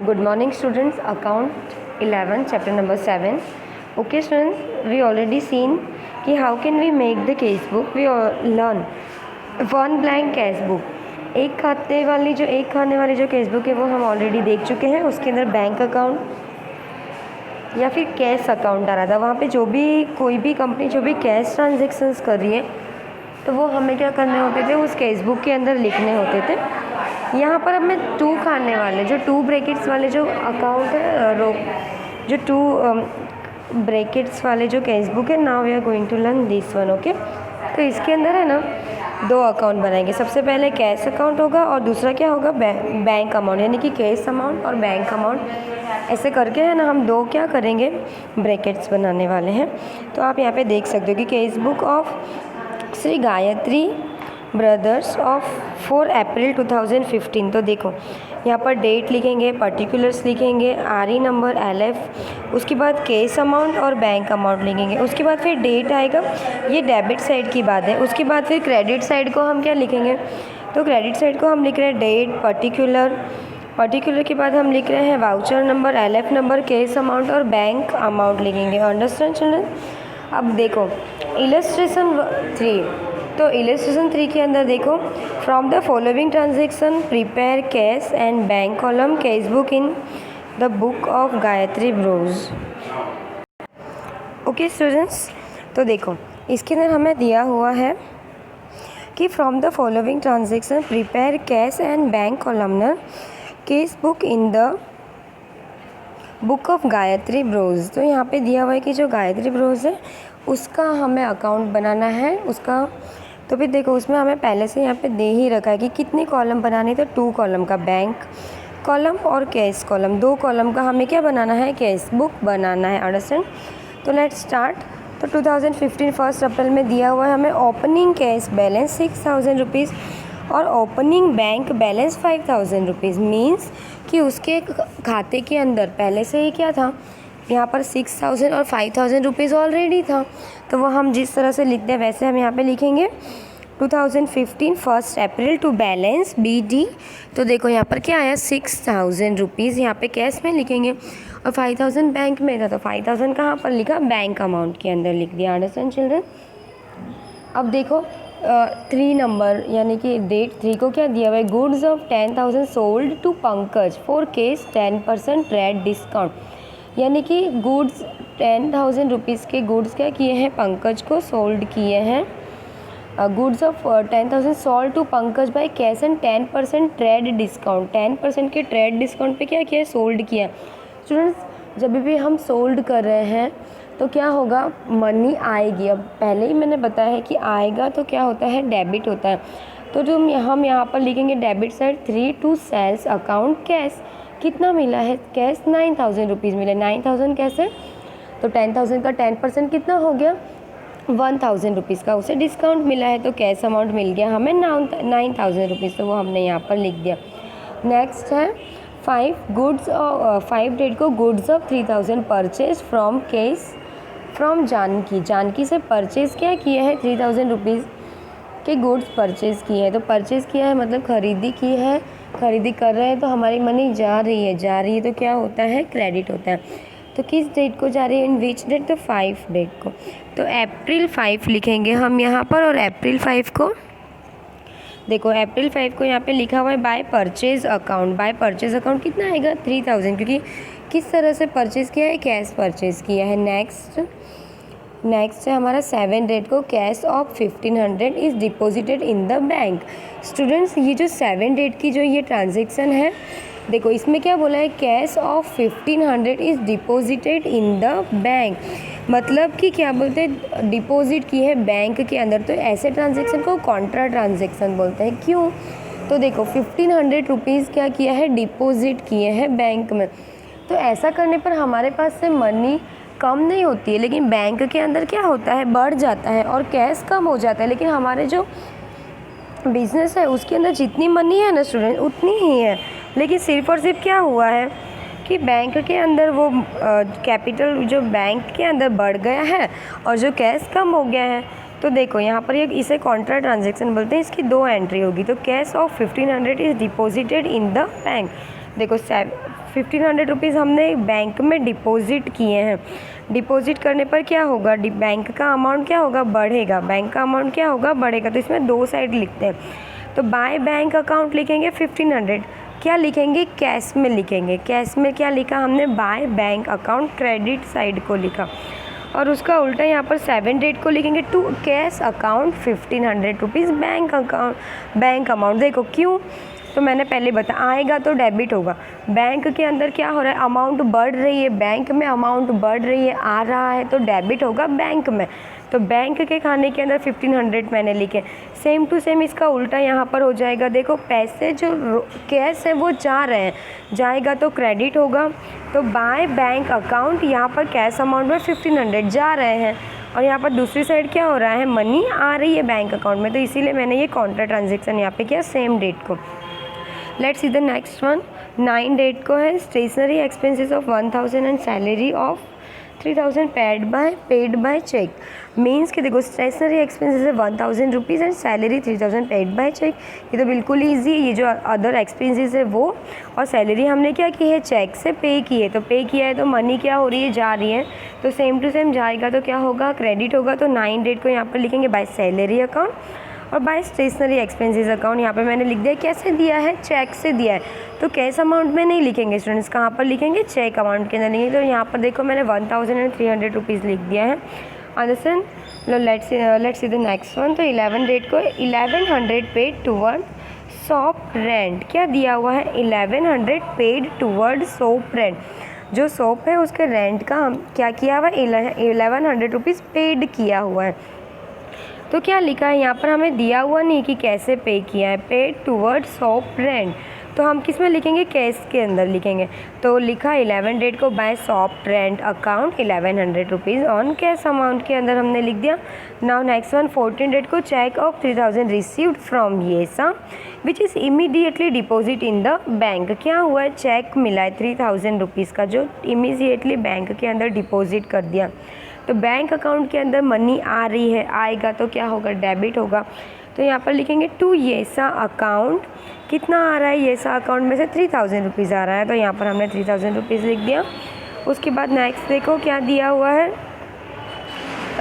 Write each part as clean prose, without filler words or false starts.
Good morning students, account 11 chapter number 7. Okay students, we already seen कि how can we make the case book. We learn one blank case book. एक खाने वाली जो cash book है वो हम already देख चुके हैं। उसके अंदर बैंक अकाउंट या फिर कैश अकाउंट आ रहा था। वहाँ पे जो भी कोई भी कंपनी जो भी कैश ट्रांजेक्शन्स कर रही है तो वो हमें क्या करने होते थे, उस केस बुक के अंदर लिखने होते थे। यहाँ पर अब मैं टू खाने वाले जो टू ब्रैकेट्स वाले जो अकाउंट है, जो टू ब्रैकेट्स वाले जो केस बुक है, now we are going to learn this one. Okay, तो इसके अंदर है ना दो अकाउंट बनाएंगे। सबसे पहले कैश अकाउंट होगा और दूसरा क्या होगा, बैंक अमाउंट, यानी कि कैश अमाउंट और बैंक अमाउंट ऐसे करके है ना हम दो क्या करेंगे, ब्रैकेट्स बनाने वाले हैं। तो आप यहाँ पे देख सकते हो कि case book of Shri Gayatri brothers of 4 अप्रैल 2015। तो देखो यहाँ पर डेट लिखेंगे, पर्टिकुलर्स लिखेंगे, आरई नंबर, LF, उसके बाद केस अमाउंट और बैंक अमाउंट लिखेंगे। उसके बाद फिर डेट आएगा, ये डेबिट साइड की बात है। उसके बाद फिर क्रेडिट साइड को हम क्या लिखेंगे, तो क्रेडिट साइड को हम लिख रहे हैं डेट, पर्टिकुलर के बाद हम लिख रहे हैं voucher number, LF number, case amount और बैंक अमाउंट लिखेंगे। Understand children. अब देखो इलस्ट्रेशन 3, तो इलस्ट्रेशन 3 के अंदर देखो, from the following transaction prepare cash and bank column cash book in the book of Gayatri bros. Okay students, तो देखो इसके अंदर हमें दिया हुआ है कि from the following transaction prepare cash and bank columnar cash book in the book of Gayatri bros. तो यहाँ पे दिया हुआ है कि जो गायत्री ब्रोज है उसका हमें अकाउंट बनाना है उसका। तो फिर देखो उसमें हमें पहले से यहाँ पे दे ही रखा है कि कितने कॉलम बनाने, तो 2 कॉलम का बैंक कॉलम और कैश कॉलम, 2 कॉलम का हमें क्या बनाना है, कैश बुक बनाना है। अंडरस्टैंड। तो लेट्स स्टार्ट। तो 2015 1 अप्रैल में दिया हुआ है हमें ओपनिंग कैश बैलेंस 6000 रुपीज़ और opening bank balance 5000 rupees. Means कि उसके खाते के अंदर पहले से ही क्या था, यहाँ पर 6000 और 5000 रुपीज़ ऑलरेडी था। तो वो हम जिस तरह से लिखते हैं वैसे हम यहाँ पे लिखेंगे 2015 1 अप्रैल टू बैलेंस BD। तो देखो यहाँ पर क्या आया, 6000 रुपीज़ यहाँ पे कैश में लिखेंगे और 5000 बैंक में था। तो 5000 कहाँ पर लिखा, बैंक अमाउंट के अंदर लिख दिया। Understand children. अब देखो 3 नंबर यानी कि डेट 3 को क्या दिया हुआ है, goods of 10,000 sold to Pankaj for cash 10% trade discount. यानी कि गुड्स 10,000 रुपीज़ के गुड्स क्या किए हैं, पंकज को सोल्ड किए हैं। Goods of 10,000 sold to Pankaj by cash and 10% trade discount, 10% के ट्रेड डिस्काउंट पे क्या किया, सोल्ड किया। स्टूडेंट्स जब भी हम सोल्ड कर रहे हैं तो क्या होगा, मनी आएगी। अब पहले ही मैंने बताया है कि आएगा तो क्या होता है, डेबिट होता है। तो जो हम यहाँ पर लिखेंगे debit side 3 to sales account cash. कितना मिला है कैश, 9000 रुपीज़ मिले। 9000 कैसे, तो 10,000 का 10% कितना हो गया, 1000 रुपीज़ का उसे डिस्काउंट मिला है। तो कैश अमाउंट मिल गया हमें 9000 रुपीज़, तो वो हमने यहाँ पर लिख दिया। नेक्स्ट है 5 डेट को goods of 3000 purchase from cash from Janaki से परचेज़ क्या किया है, 3000 रुपीज़ के गुड्स परचेज़ किए हैं। तो परचेज़ किया है मतलब खरीदी की है, खरीदी कर रहे हैं तो हमारी मनी जा रही है तो क्या होता है, क्रेडिट होता है। तो किस डेट को जा रही है, इन विच डेट, तो 5 डेट को। तो अप्रैल 5 लिखेंगे हम यहाँ पर, और अप्रैल 5 को देखो अप्रैल 5 को यहाँ पे लिखा हुआ है by purchase account. By purchase account कितना आएगा, 3000, क्योंकि किस तरह से परचेज़ किया है, कैश परचेज़ किया है। नेक्स्ट है हमारा 7 डेट को cash of 1500 is deposited in the bank. Students ये जो 7 डेट की जो ये ट्रांजेक्शन है, देखो इसमें क्या बोला है, cash of 1500 is deposited in the bank. मतलब कि क्या बोलते हैं, डिपॉजिट की है बैंक के अंदर। तो ऐसे ट्रांजेक्शन को कॉन्ट्रा ट्रांजेक्शन बोलते हैं। क्यों, तो देखो 1500 रुपीज़ क्या किया है, डिपॉजिट किए हैं बैंक में। तो ऐसा करने पर हमारे पास से मनी कम नहीं होती है, लेकिन बैंक के अंदर क्या होता है, बढ़ जाता है और कैश कम हो जाता है। लेकिन हमारे जो बिज़नेस है उसके अंदर जितनी मनी है ना स्टूडेंट उतनी ही है, लेकिन सिर्फ और सिर्फ क्या हुआ है कि बैंक के अंदर वो कैपिटल जो बैंक के अंदर बढ़ गया है और जो कैश कम हो गया है। तो देखो यहाँ पर ये इसे कॉन्ट्रा ट्रांजेक्शन बोलते हैं। इसकी 2 एंट्री होगी। तो cash of 1500 is deposited in the bank. देखो 1500 रुपीज़ हमने बैंक में डिपॉजिट किए हैं। डिपॉजिट करने पर क्या होगा, बैंक का अमाउंट क्या होगा, बढ़ेगा। बैंक का अमाउंट क्या होगा, बढ़ेगा। तो इसमें दो साइड लिखते हैं। तो बाय बैंक अकाउंट लिखेंगे 1500, क्या लिखेंगे, कैश में लिखेंगे। कैश में क्या लिखा हमने, by bank account, credit side को लिखा। और उसका उल्टा यहाँ पर 7 डेट को लिखेंगे, to cash account 1500 rupees bank amount. देखो क्यों, तो मैंने पहले बताया, आएगा तो डेबिट होगा। बैंक के अंदर क्या हो रहा है, अमाउंट बढ़ रही है, बैंक में अमाउंट बढ़ रही है, आ रहा है, तो डेबिट होगा बैंक में। तो बैंक के खाने के अंदर 1500 मैंने लिखे। सेम टू सेम इसका उल्टा यहाँ पर हो जाएगा। देखो पैसे जो कैश है वो जा रहे हैं, जाएगा तो क्रेडिट होगा। तो बाय बैंक अकाउंट, यहाँ पर कैश अमाउंट में 1500 जा रहे हैं, और यहाँ पर दूसरी साइड क्या हो रहा है, मनी आ रही है बैंक अकाउंट में। तो इसीलिए मैंने ये काउंटर ट्रांजेक्शन यहाँ पे किया सेम डेट को। Let's see the next one. 9 date को है, stationery expenses of 1000 and salary of 3000 paid by cheque. Means कि देखो स्टेशनरी एक्सपेंसेस है 1000 rupees and salary 3000 paid by cheque. ये तो बिल्कुल ईजी है। ये जो अदर एक्सपेंसेस है वो, और सैलरी हमने क्या की है, चेक से पे की है। तो पे किया है तो मनी क्या हो रही है, जा रही है। तो सेम टू सेम जाएगा तो क्या होगा, क्रेडिट होगा। तो 9 डेट को यहाँ पर लिखेंगे बाय सैलरी अकाउंट, और बाय स्टेशनरी एक्सपेंसेस अकाउंट यहाँ पे मैंने लिख दिया कैसे दिया है, चेक से दिया है। तो कैश अमाउंट में नहीं लिखेंगे स्टूडेंट्स, कहाँ पर लिखेंगे, चेक अमाउंट के अंदर लिखेंगे। तो यहाँ पर देखो मैंने 1300 रुपीज़ लिख दिया है। Understand. Let's see the next one. तो 11 डेट को 1100 पेड टूवर्ड शॉप रेंट। क्या दिया हुआ है, 1100 पेड टूवर्ड शॉप रेंट। जो शॉप है उसके रेंट का हम क्या किया हुआ है, 1100 रुपीज़ पेड किया हुआ है। तो क्या लिखा है यहाँ पर, हमें दिया हुआ नहीं कि कैसे पे किया है, पेड टूवर्ड शॉप रेंट। तो हम किस में लिखेंगे, कैश के अंदर लिखेंगे। तो लिखा 11 डेट को by shop rent account 1100 rupees on cash amount के अंदर हमने लिख दिया। Now next one. 14 डेट को चेक ऑफ 3000 रिसीव्ड फ्रॉम येसा which is immediately deposit in the bank. क्या हुआ है, चेक मिला है 3000 रुपीज़ का, जो इमीडिएटली बैंक के अंदर डिपॉजिट कर दिया। तो बैंक अकाउंट के अंदर मनी आ रही है, आएगा तो क्या होगा, डेबिट होगा। तो यहाँ पर लिखेंगे टू येसा अकाउंट, कितना आ रहा है, येसा अकाउंट में से 3000 रुपीज़ आ रहा है। तो यहाँ पर हमने 3000 रुपीज़ लिख दिया। उसके बाद नेक्स्ट देखो क्या दिया हुआ है,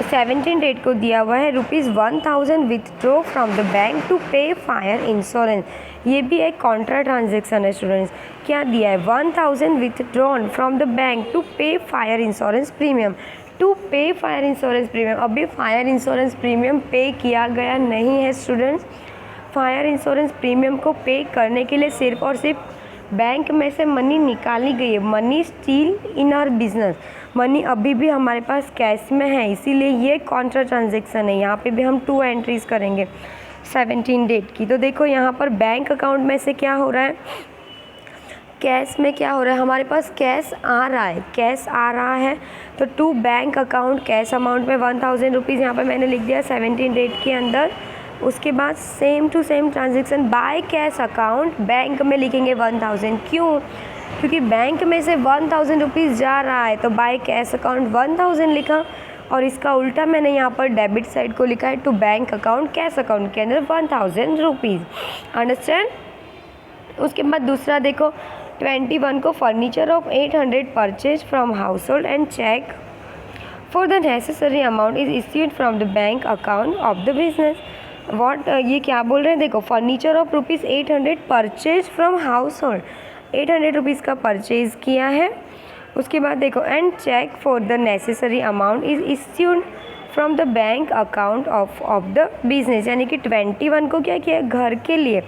17 डेट को दिया हुआ है ₹1000 withdraw from the bank to pay fire insurance. ये भी एक कॉन्ट्रा ट्रांजेक्शन है स्टूडेंट्स। क्या दिया है, 1000 withdrawn from the bank to pay fire insurance premium. To pay fire insurance premium, अभी फायर इंश्योरेंस प्रीमियम पे किया गया नहीं है स्टूडेंट्स। फायर इंश्योरेंस प्रीमियम को पे करने के लिए सिर्फ और सिर्फ बैंक में से मनी निकाली गई है। Money still in our business, money अभी भी हमारे पास कैश में है, इसीलिए ये कॉन्ट्रा ट्रांजेक्शन है। यहाँ पे भी हम 2 एंट्रीज करेंगे 17 डेट की। तो देखो यहाँ पर बैंक अकाउंट में से क्या हो रहा है, कैश में क्या हो रहा है, हमारे पास कैश आ रहा है, कैश आ रहा है। तो to bank account cash amount में 1000 रुपीज़ यहाँ पर मैंने लिख दिया 17 डेट के अंदर। उसके बाद same to same transaction by cash account bank में लिखेंगे 1000। क्यों, क्योंकि बैंक में से 1000 रुपीज़ जा रहा है, तो बाय कैश अकाउंट 1000 लिखा। और इसका उल्टा मैंने यहाँ पर डेबिट साइड को लिखा है to bank account cash account के अंदर 1000 रुपीज़। अंडरस्टैंड। उसके बाद दूसरा देखो 21 को furniture of 800 purchase from household and cheque for the necessary amount is issued from the bank account of the business. What, ये क्या बोल रहे हैं, देखो furniture of ₹800 purchase from household, 800 rupees का परचेज किया है। उसके बाद देखो and cheque for the necessary amount is issued from the bank account of the business. यानी कि 21 को क्या किया, घर के लिए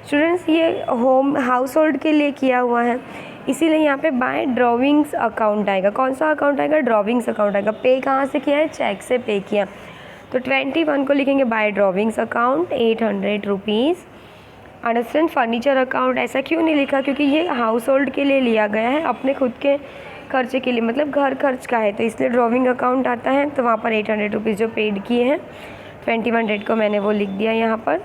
स्टूडेंट्स, ये होम हाउस होल्ड के लिए किया हुआ है, इसीलिए यहाँ पे बाय ड्रॉविंग्स अकाउंट आएगा। कौन सा अकाउंट आएगा, ड्रॉविंग्स अकाउंट आएगा। पे कहाँ से किया है, चेक से पे किया। तो 21 को लिखेंगे by drawings account 800 rupees. Understand. Furniture account ऐसा क्यों नहीं लिखा, क्योंकि ये हाउस होल्ड के लिए लिया गया है, अपने खुद के खर्चे के लिए, मतलब घर खर्च का है, तो इसलिए ड्रॉविंग अकाउंट आता है। तो वहाँ पर 800 रुपीज़ जो पेड किए हैं 21 डेट को मैंने वो लिख दिया यहाँ पर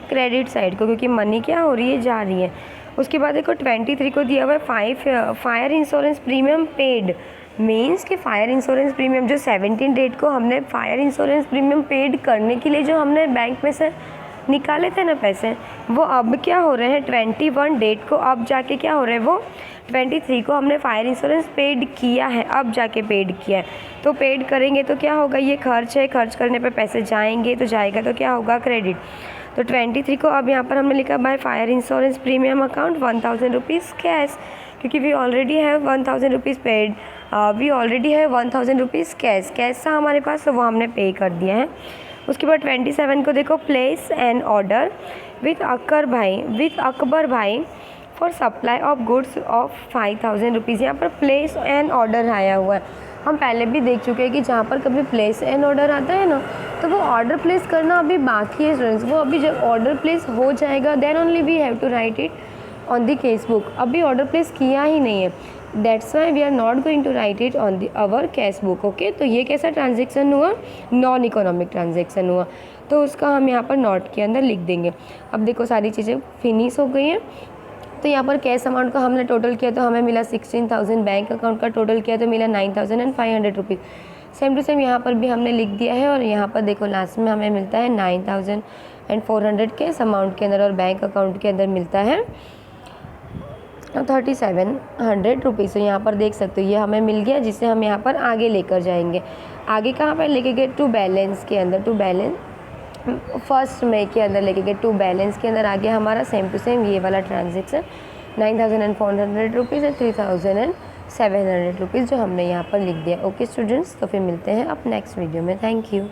क्रेडिट साइड को, क्योंकि मनी क्या हो रही है, जा रही है। उसके बाद देखो 23 को दिया हुआ है fire insurance premium paid. Means कि फायर इंश्योरेंस प्रीमियम जो 17 डेट को हमने फायर इंश्योरेंस प्रीमियम पेड करने के लिए जो हमने बैंक में से निकाले थे ना पैसे, वो अब क्या हो रहे हैं 21 डेट को, अब जाके क्या हो रहे हैं वो 23 को हमने फायर इंश्योरेंस पेड किया है, अब जाके पेड किया है। तो पेड करेंगे तो क्या होगा, ये खर्च है, खर्च करने पे पैसे जाएंगे तो जाएगा तो क्या होगा क्रेडिट। तो 23 को अब यहाँ पर हमने लिखा by fire insurance premium account 1000 rupees cash, क्योंकि we already have 1000 rupees paid, we already have 1000 rupees cash, cash था हमारे पास तो वो हमने पे कर दिया है। उसके बाद 27 को देखो place an order with Akbar भाई for supply of goods of 5000 rupees. यहाँ पर प्लेस एन ऑर्डर आया हुआ है, हम पहले भी देख चुके हैं कि जहाँ पर कभी प्लेस एन ऑर्डर आता है ना, तो वो ऑर्डर प्लेस करना अभी बाकी है स्टूडेंट्स। वो अभी जब ऑर्डर प्लेस हो जाएगा then only we have to write it on the cash book. अभी ऑर्डर प्लेस किया ही नहीं है, that's why we are not going to write it on the our cash book. Okay, तो ये कैसा ट्रांजेक्शन हुआ, नॉन इकोनॉमिक ट्रांजेक्शन हुआ, तो उसका हम यहाँ पर नोट के अंदर लिख देंगे। अब देखो सारी चीज़ें फिनिश हो गई हैं। तो यहाँ पर कैश अमाउंट का हमने टोटल किया तो हमें मिला 16,000, बैंक अकाउंट का टोटल किया तो मिला 9,500 रुपीज़। सेम टू सेम यहाँ पर भी हमने लिख दिया है, और यहाँ पर देखो लास्ट में हमें मिलता है 9,400 कैश अमाउंट के अंदर, और बैंक अकाउंट के अंदर मिलता है 3700 रुपीज़। तो यहाँ पर देख सकते हो ये हमें मिल गया, जिसे हम यहाँ पर आगे लेकर जाएंगे। आगे कहाँ पर लेके गए, टू बैलेंस के अंदर, टू बैलेंस फर्स्ट में के अंदर लेके गए, टू बैलेंस के अंदर आ गया हमारा सेम टू सेम ये वाला ट्रांजेक्शन 9,400 रुपीज़ है 3,700 रुपीज़ जो हमने यहाँ पर लिख दिया। ओके स्टूडेंट्स, तो फिर मिलते हैं अब नेक्स्ट वीडियो में। Thank you.